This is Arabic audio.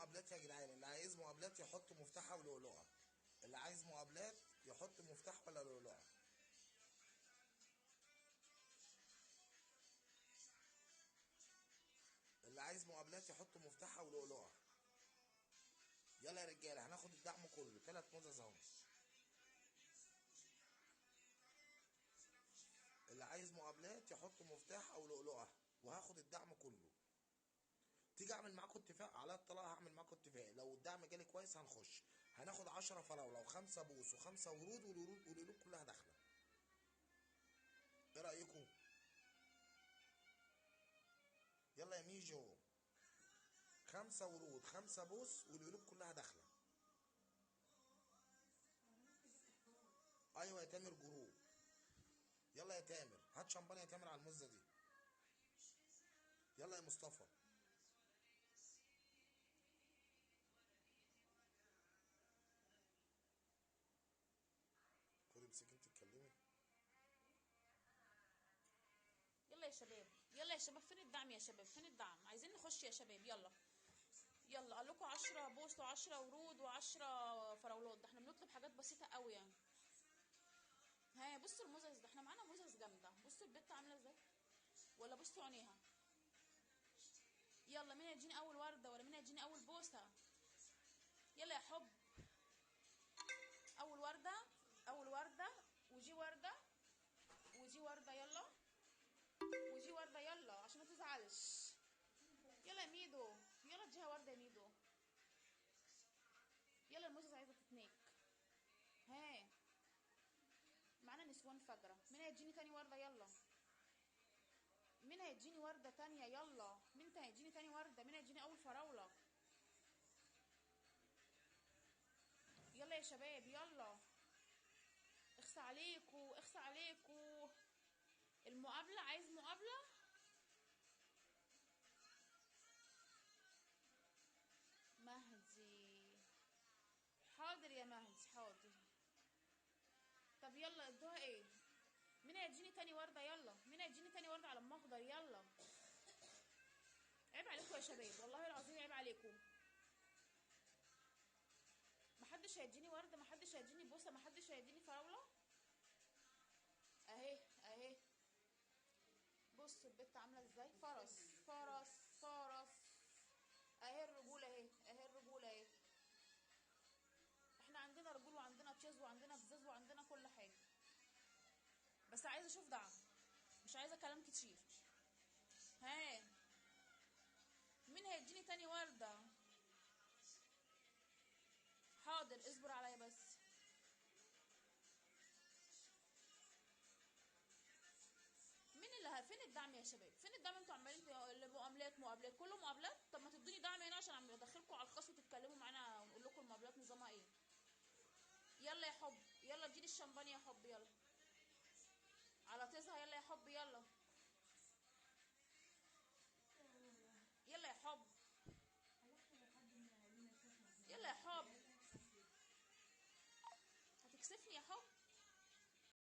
مقابلات يا جدعان، اللي عايز مقابلات يحط مفتاحها ولؤلؤه. اللي عايز مقابلات يحط مفتاح ولا لؤلؤه. اللي عايز مقابلات يحط مفتاحها ولؤلؤه. يلا يا رجاله هناخد الدعم كله، 3 موزز اهو. اللي عايز مقابلات يحط مفتاح او لؤلؤه وهاخد الدعم كله. تيجي اعمل معاكم اتفاق على الطلاق، هعمل معاكم اتفاق لو الدعم جالي كويس هنخش. هناخد 10 فراوله و5 بوس و5 ورود، والورود كلها داخله. ايه رايكم؟ يلا يا ميجو، 5 ورود 5 بوس والقلوب كلها داخله. ايوه يا تامر جروب. يلا يا تامر هات شمبانيا يا تامر على المزه دي. يلا يا مصطفى. خدي امسكي انت اتكلمي. يلا يا شباب، يلا يا شباب، فين الدعم يا شباب؟ فين الدعم؟ عايزين نخش يا شباب. يلا يلا، قال لكم 10 بوست و10 ورود و10 فراولات. ده احنا بنطلب حاجات بسيطه قوي يعني. ها بصوا الموزز ده، احنا معانا موزز جامده. بصوا البت عامله ازاي، ولا بصوا عينيها. يلا مين هيديني اول ورده، ولا مين هيديني اول بوسه؟ يلا يا حب، اول ورده، اول ورده، وجي ورده، وجي ورده. يلا وجي ورده يلا عشان ما تزعلش. يلا يا ميدو، يلا اديها ورده يا ميدو. يلا الموزز عايزه تتنيك. ها معانا نسوان فجره. مين هيديني تاني ورده؟ يلا مين هيديني ورده تانيه؟ يلا مين هيديني تاني ورده؟ مين هيديني اول فراوله؟ يلا يا شباب يلا. اخسى عليكو، اخسى عليكو. المقابله، عايز مقابله. مهدي، حاضر يا مهدي حاضر. طب يلا ادوها ايه؟ مين هيديني تاني ورده؟ يلا مين هيديني تاني ورده على ام اخضر؟ يلا عيب عليكم يا شباب، والله العظيم عيب عليكم. محدش هيديني ورده، محدش هيديني بوسه، محدش هيديني فراوله. اهي اهي، بصوا البت عامله ازاي. فرس فرس فرس. اهي الرجوله اهي، اهي الرجوله اهي. احنا عندنا رجول وعندنا تشيز وعندنا بزاز وعندنا كل حاجه، بس عايزه اشوف دعم، مش عايزه كلام كتير. ها مين هيديني تاني ورده؟ حاضر اصبر عليا بس. مين اللي فين الدعم يا شباب؟ فين الدعم؟ انتوا عمالين مقابلات مقابلات، كله مقابلات. طب ما تدوني دعم هنا عشان عم ادخلكم على الخاص وتتكلموا معانا ونقول لكم المقابلات نظامها ايه. يلا يا حب، يلا اديني الشمبانيا يا حب. يلا على طيزها. يلا يا حب يلا.